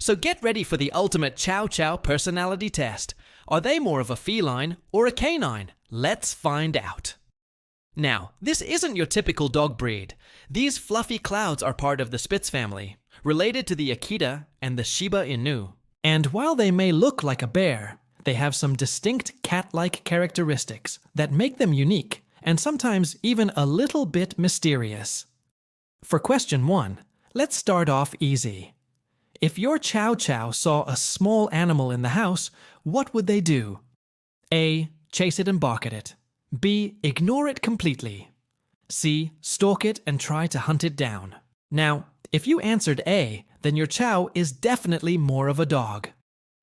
So get ready for the ultimate Chow Chow personality test. Are they more of a feline or a canine? Let's find out. Now, this isn't your typical dog breed. These fluffy clouds are part of the Spitz family, related to the Akita and the Shiba Inu. And while they may look like a bear, they have some distinct cat-like characteristics that make them unique and sometimes even a little bit mysterious. For question 1, let's start off easy. If your Chow Chow saw a small animal in the house, what would they do? A. Chase it and bark at it. B. Ignore it completely. C. Stalk it and try to hunt it down. Now, if you answered A, then your Chow is definitely more of a dog.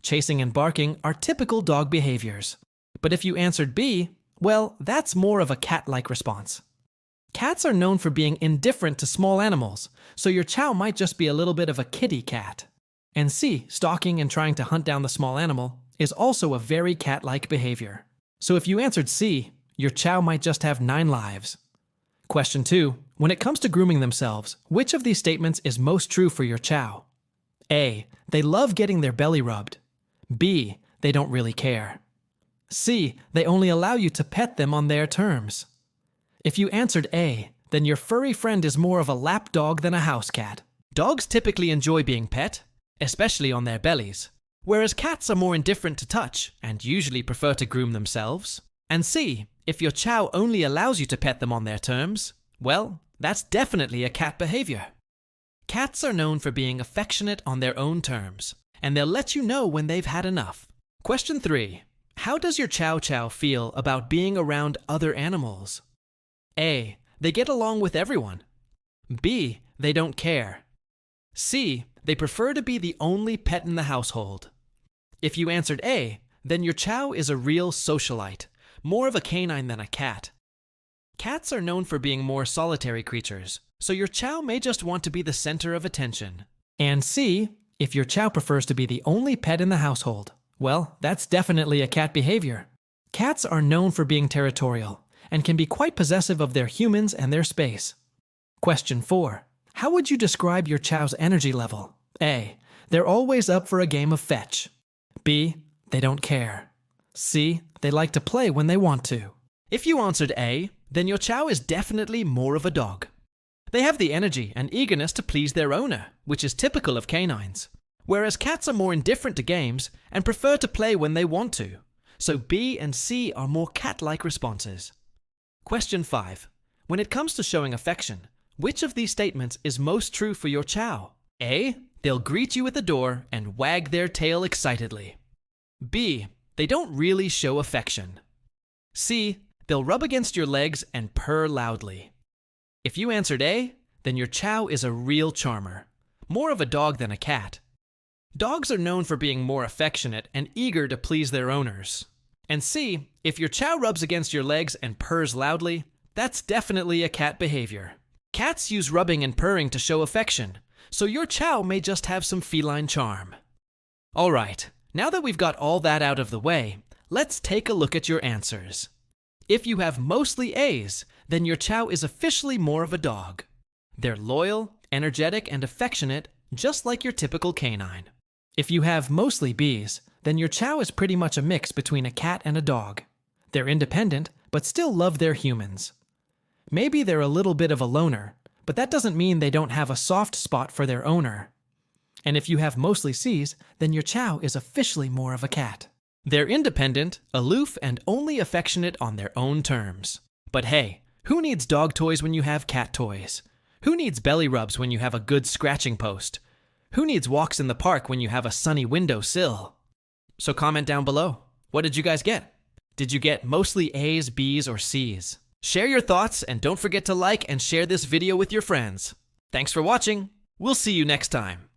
Chasing and barking are typical dog behaviors. But if you answered B, well, that's more of a cat-like response. Cats are known for being indifferent to small animals, so your Chow might just be a little bit of a kitty cat. And C, stalking and trying to hunt down the small animal, is also a very cat-like behavior. So if you answered C, your Chow might just have 9 lives. Question 2, when it comes to grooming themselves, which of these statements is most true for your Chow? A, they love getting their belly rubbed. B, they don't really care. C, they only allow you to pet them on their terms. If you answered A, then your furry friend is more of a lap dog than a house cat. Dogs typically enjoy being pet, especially on their bellies, whereas cats are more indifferent to touch and usually prefer to groom themselves. And C, if your Chow only allows you to pet them on their terms, well, that's definitely a cat behavior. Cats are known for being affectionate on their own terms, and they'll let you know when they've had enough. Question 3, how does your Chow Chow feel about being around other animals? A, they get along with everyone. B, they don't care. C, they prefer to be the only pet in the household. If you answered A, then your Chow is a real socialite, more of a canine than a cat. Cats are known for being more solitary creatures, so your Chow may just want to be the center of attention. And C, if your Chow prefers to be the only pet in the household, well, that's definitely a cat behavior. Cats are known for being territorial and can be quite possessive of their humans and their space. Question 4. How would you describe your Chow's energy level? A, they're always up for a game of fetch. B, they don't care. C, they like to play when they want to. If you answered A, then your Chow is definitely more of a dog. They have the energy and eagerness to please their owner, which is typical of canines, whereas cats are more indifferent to games and prefer to play when they want to. So B and C are more cat-like responses. Question 5. When it comes to showing affection, which of these statements is most true for your Chow? A, they'll greet you at the door and wag their tail excitedly. B, they don't really show affection. C, they'll rub against your legs and purr loudly. If you answered A, then your Chow is a real charmer, more of a dog than a cat. Dogs are known for being more affectionate and eager to please their owners. And C, if your Chow rubs against your legs and purrs loudly, that's definitely a cat behavior. Cats use rubbing and purring to show affection, so your Chow may just have some feline charm. Alright, now that we've got all that out of the way, let's take a look at your answers. If you have mostly A's, then your Chow is officially more of a dog. They're loyal, energetic, and affectionate, just like your typical canine. If you have mostly B's, then your Chow is pretty much a mix between a cat and a dog. They're independent, but still love their humans. Maybe they're a little bit of a loner, but that doesn't mean they don't have a soft spot for their owner. And if you have mostly C's, then your Chow is officially more of a cat. They're independent, aloof, and only affectionate on their own terms. But hey, who needs dog toys when you have cat toys? Who needs belly rubs when you have a good scratching post? Who needs walks in the park when you have a sunny windowsill? So comment down below. What did you guys get? Did you get mostly A's, B's, or C's? Share your thoughts and don't forget to like and share this video with your friends. Thanks for watching. We'll see you next time.